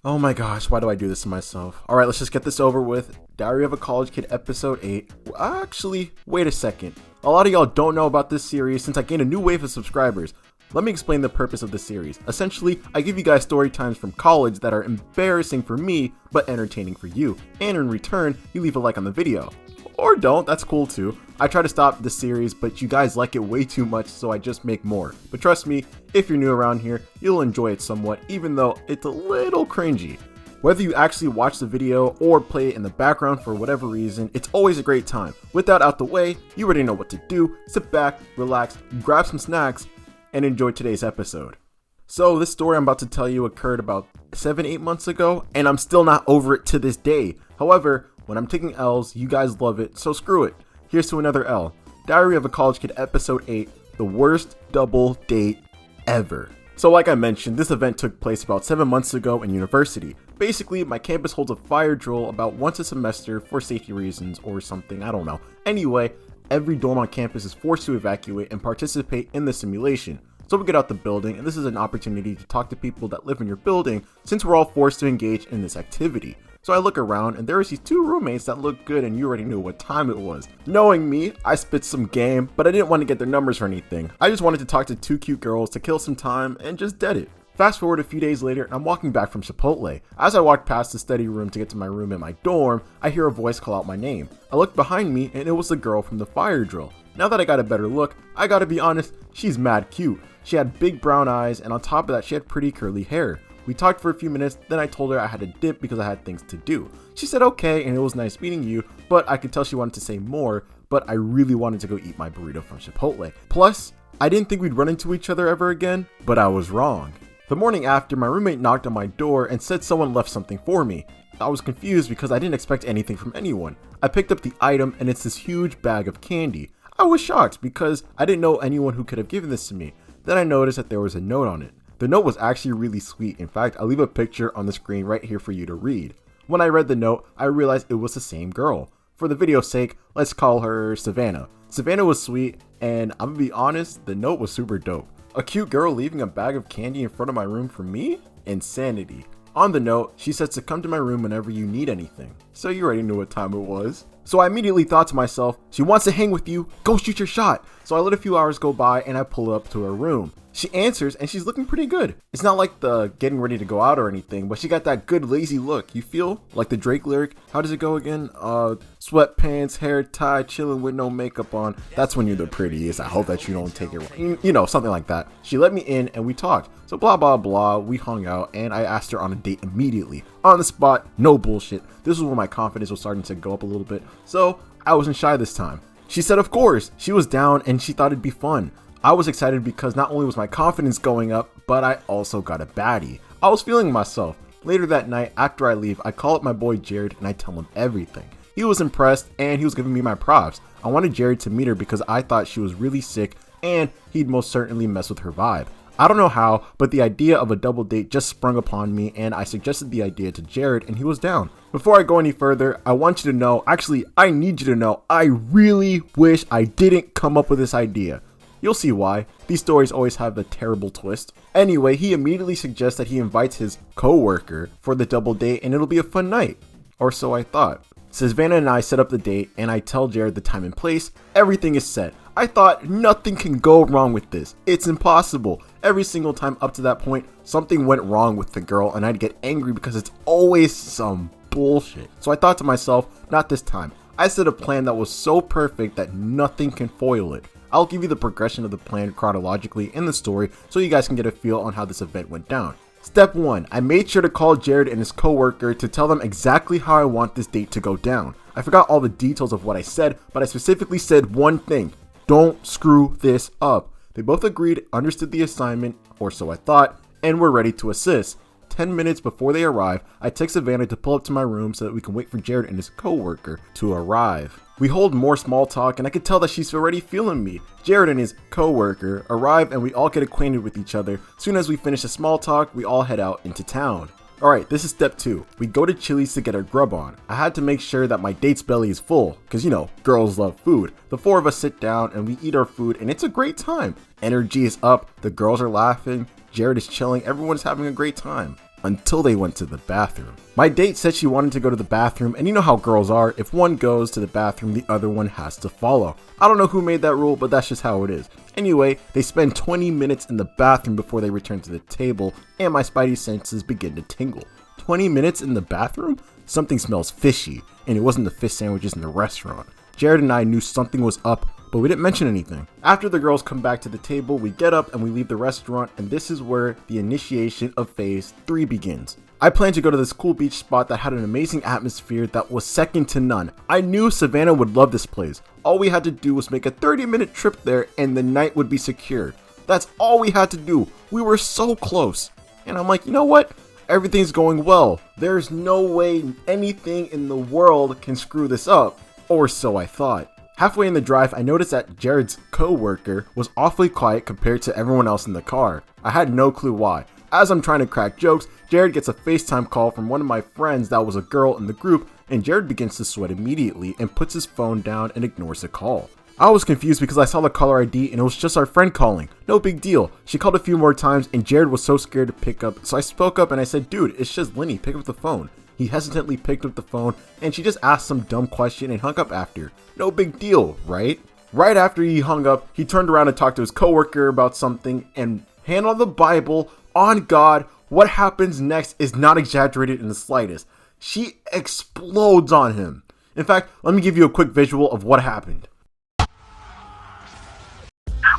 Oh my gosh, why do I do this to myself? Alright, let's just get this over with. Diary of a College Kid episode 8. Actually, wait a second. A lot of y'all don't know about this series since I gained a new wave of subscribers. Let me explain the purpose of the series. Essentially, I give you guys story times from college that are embarrassing for me, but entertaining for you. And in return, you leave a like on the video. Or don't, that's cool too. I try to stop this series, but you guys like it way too much, so I just make more. But trust me, if you're new around here, you'll enjoy it somewhat, even though it's a little cringy. Whether you actually watch the video or play it in the background for whatever reason, it's always a great time. With that out the way, you already know what to do. Sit back, relax, grab some snacks, and enjoy today's episode. So this story I'm about to tell you occurred about 7-8 months ago, and I'm still not over it to this day. However, when I'm taking L's, you guys love it, so screw it. Here's to another L. Diary of a College Kid episode 8, the worst double date ever. So like I mentioned, this event took place about 7 months ago in university. Basically, my campus holds a fire drill about once a semester for safety reasons or something, I don't know. Anyway, every dorm on campus is forced to evacuate and participate in the simulation. So we get out the building, and this is an opportunity to talk to people that live in your building since we're all forced to engage in this activity. So I look around and there was these two roommates that looked good and you already knew what time it was. Knowing me, I spit some game, but I didn't want to get their numbers or anything. I just wanted to talk to two cute girls to kill some time and just dead it. Fast forward a few days later and I'm walking back from Chipotle. As I walk past the study room to get to my room in my dorm, I hear a voice call out my name. I look behind me and it was the girl from the fire drill. Now that I got a better look, I gotta be honest, she's mad cute. She had big brown eyes and on top of that she had pretty curly hair. We talked for a few minutes, then I told her I had to dip because I had things to do. She said okay and it was nice meeting you, but I could tell she wanted to say more, but I really wanted to go eat my burrito from Chipotle. Plus, I didn't think we'd run into each other ever again, but I was wrong. The morning after, my roommate knocked on my door and said someone left something for me. I was confused because I didn't expect anything from anyone. I picked up the item and it's this huge bag of candy. I was shocked because I didn't know anyone who could have given this to me. Then I noticed that there was a note on it. The note was actually really sweet. In fact, I'll leave a picture on the screen right here for you to read. When I read the note, I realized it was the same girl. For the video's sake, let's call her Savannah. Savannah was sweet, and I'm gonna be honest, the note was super dope. A cute girl leaving a bag of candy in front of my room for me? Insanity. On the note, she says to come to my room whenever you need anything. So you already knew what time it was. So I immediately thought to myself, she wants to hang with you, go shoot your shot. So I let a few hours go by and I pull up to her room. She answers and she's looking pretty good. It's not like the getting ready to go out or anything, but she got that good lazy look. You feel? Like the Drake lyric. How does it go again? Sweatpants, hair tied, chilling with no makeup on. That's when you're the prettiest. I hope that you don't take it wrong. You know, something like that. She let me in and we talked. So blah, blah, blah. We hung out and I asked her on a date immediately. On the spot, no bullshit. This was when my confidence was starting to go up a little bit. So I wasn't shy this time. She said, of course. She was down and she thought it'd be fun. I was excited because not only was my confidence going up, but I also got a baddie. I was feeling myself. Later that night, after I leave, I call up my boy Jared and I tell him everything. He was impressed and he was giving me my props. I wanted Jared to meet her because I thought she was really sick and he'd most certainly mess with her vibe. I don't know how, but the idea of a double date just sprung upon me and I suggested the idea to Jared and he was down. Before I go any further, I want you to know, actually, I need you to know, I really wish I didn't come up with this idea. You'll see why. These stories always have a terrible twist. Anyway, he immediately suggests that he invites his co-worker for the double date and it'll be a fun night. Or so I thought. Savannah and I set up the date and I tell Jared the time and place. Everything is set. I thought nothing can go wrong with this. It's impossible. Every single time up to that point, something went wrong with the girl and I'd get angry because it's always some bullshit. So I thought to myself, not this time. I set a plan that was so perfect that nothing can foil it. I'll give you the progression of the plan chronologically in the story so you guys can get a feel on how this event went down. Step 1. I made sure to call Jared and his co-worker to tell them exactly how I want this date to go down. I forgot all the details of what I said, but I specifically said one thing. Don't screw this up. They both agreed, understood the assignment, or so I thought, and were ready to assist. 10 minutes before they arrive, I text Savannah to pull up to my room so that we can wait for Jared and his co-worker to arrive. We hold more small talk and I could tell that she's already feeling me. Jared and his co-worker arrive and we all get acquainted with each other. Soon as we finish the small talk, we all head out into town. Alright, this is step 2. We go to Chili's to get our grub on. I had to make sure that my date's belly is full, cause you know, girls love food. The 4 of us sit down and we eat our food and it's a great time. Energy is up, the girls are laughing, Jared is chilling, everyone's having a great time. until they went to the bathroom. My date said she wanted to go to the bathroom, and you know how girls are, if one goes to the bathroom, the other one has to follow. I don't know who made that rule, but that's just how it is. Anyway, they spend 20 minutes in the bathroom before they return to the table, and my spidey senses begin to tingle. 20 minutes in the bathroom? Something smells fishy, and it wasn't the fish sandwiches in the restaurant. Jared and I knew something was up, but we didn't mention anything. After the girls come back to the table, we get up and we leave the restaurant, and this is where the initiation of phase 3 begins. I planned to go to this cool beach spot that had an amazing atmosphere that was second to none. I knew Savannah would love this place. All we had to do was make a 30-minute trip there and the night would be secure. That's all we had to do. We were so close. And I'm like, you know what? Everything's going well. There's no way anything in the world can screw this up. Or so I thought. Halfway in the drive, I noticed that Jared's co-worker was awfully quiet compared to everyone else in the car. I had no clue why. As I'm trying to crack jokes, Jared gets a FaceTime call from one of my friends that was a girl in the group, and Jared begins to sweat immediately and puts his phone down and ignores the call. I was confused because I saw the caller ID and it was just our friend calling. No big deal. She called a few more times and Jared was so scared to pick up, so I spoke up and I said, dude, it's just Lenny, pick up the phone. He hesitantly picked up the phone and she just asked some dumb question and hung up after. No big deal, right? Right after he hung up, he turned around and talked to his coworker about something, and hand on the Bible, on God, what happens next is not exaggerated in the slightest. She explodes on him. In fact, let me give you a quick visual of what happened.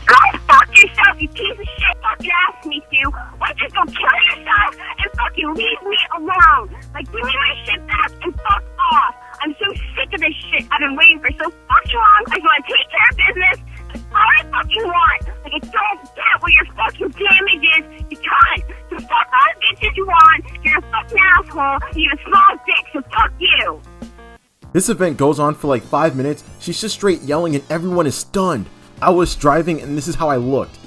Go fuck yourself, you piece of shit. Fucking asked me to. Why don't you go kill yourself and fucking leave me alone? Like, give me my shit back and fuck off. I'm so sick of this shit. I've been waiting for so fucking long. I just want to take care of business. That's all I fucking want. Like, I don't get what your fucking damage is. You can't. So fuck all the bitches you want. You're a fucking asshole. You have a small dick, so fuck you. This event goes on for like 5 minutes. She's just straight yelling and everyone is stunned. I was driving and this is how I looked.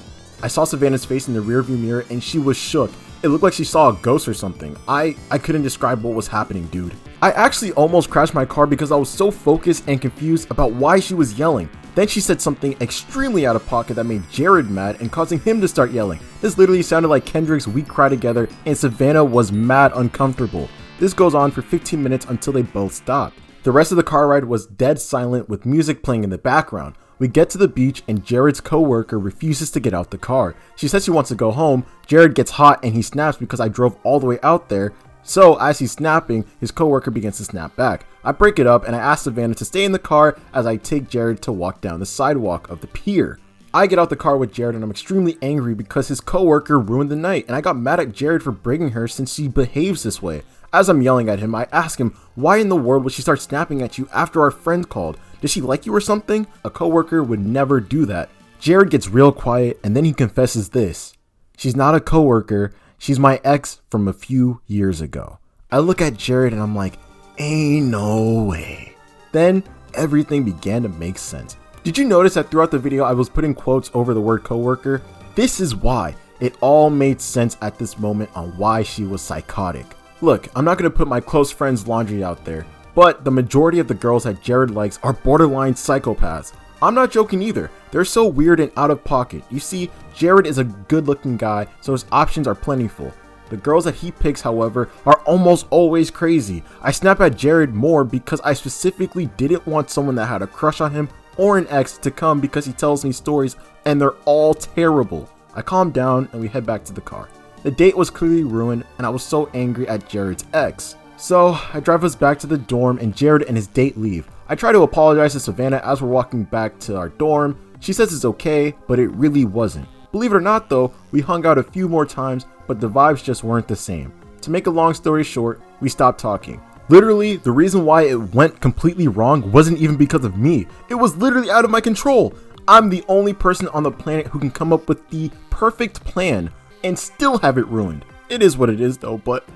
I saw Savannah's face in the rearview mirror and she was shook. It looked like she saw a ghost or something. I couldn't describe what was happening, dude. I actually almost crashed my car because I was so focused and confused about why she was yelling. Then she said something extremely out of pocket that made Jared mad and causing him to start yelling. This literally sounded like Kendrick's "We Cry Together" and Savannah was mad uncomfortable. This goes on for 15 minutes until they both stop. The rest of the car ride was dead silent with music playing in the background. We get to the beach and Jared's co-worker refuses to get out the car. She says she wants to go home. Jared gets hot and he snaps because I drove all the way out there. So as he's snapping, his co-worker begins to snap back. I break it up and I ask Savannah to stay in the car as I take Jared to walk down the sidewalk of the pier. I get out the car with Jared and I'm extremely angry because his co-worker ruined the night and I got mad at Jared for bringing her since she behaves this way. As I'm yelling at him, I ask him, why in the world would she start snapping at you after our friend called? Does she like you or something? A coworker would never do that. Jared gets real quiet and then he confesses this. She's not a coworker, she's my ex from a few years ago. I look at Jared and I'm like, ain't no way. Then everything began to make sense. Did you notice that throughout the video I was putting quotes over the word coworker? This is why. It all made sense at this moment on why she was psychotic. Look, I'm not going to put my close friend's laundry out there, but the majority of the girls that Jared likes are borderline psychopaths. I'm not joking either. They're so weird and out of pocket. You see, Jared is a good looking guy, so his options are plentiful. The girls that he picks, however, are almost always crazy. I snap at Jared more because I specifically didn't want someone that had a crush on him or an ex to come because he tells me stories and they're all terrible. I calm down and we head back to the car. The date was clearly ruined and I was so angry at Jared's ex. So I drive us back to the dorm and Jared and his date leave. I try to apologize to Savannah as we're walking back to our dorm. She says it's okay, but it really wasn't. Believe it or not though, we hung out a few more times, but the vibes just weren't the same. To make a long story short, we stopped talking. Literally, the reason why it went completely wrong wasn't even because of me. It was literally out of my control. I'm the only person on the planet who can come up with the perfect plan and still have it ruined. It is what it is though, but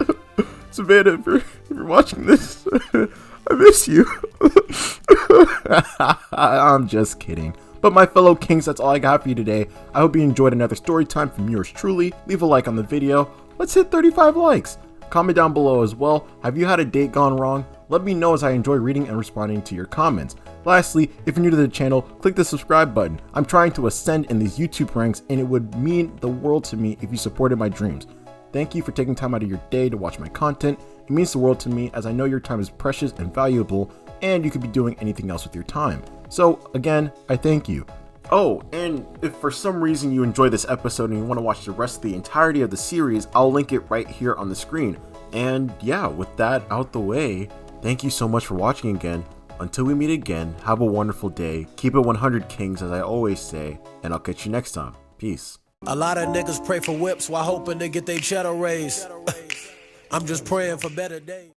Savannah, if you're watching this, I miss you. I'm just kidding. But my fellow kings, that's all I got for you today. I hope you enjoyed another story time from yours truly. Leave a like on the video. Let's hit 35 likes. Comment down below as well. Have you had a date gone wrong? Let me know as I enjoy reading and responding to your comments. Lastly, if you're new to the channel, click the subscribe button. I'm trying to ascend in these YouTube ranks and it would mean the world to me if you supported my dreams. Thank you for taking time out of your day to watch my content. It means the world to me, as I know your time is precious and valuable, and you could be doing anything else with your time. So again, I thank you. Oh, and if for some reason you enjoy this episode and you want to watch the rest of the entirety of the series, I'll link it right here on the screen. And yeah, with that out the way, thank you so much for watching again. Until we meet again, have a wonderful day. Keep it 100 kings, as I always say, and I'll catch you next time. Peace. A lot of niggas pray for whips while hoping to get their cheddar raised. I'm just praying for better days.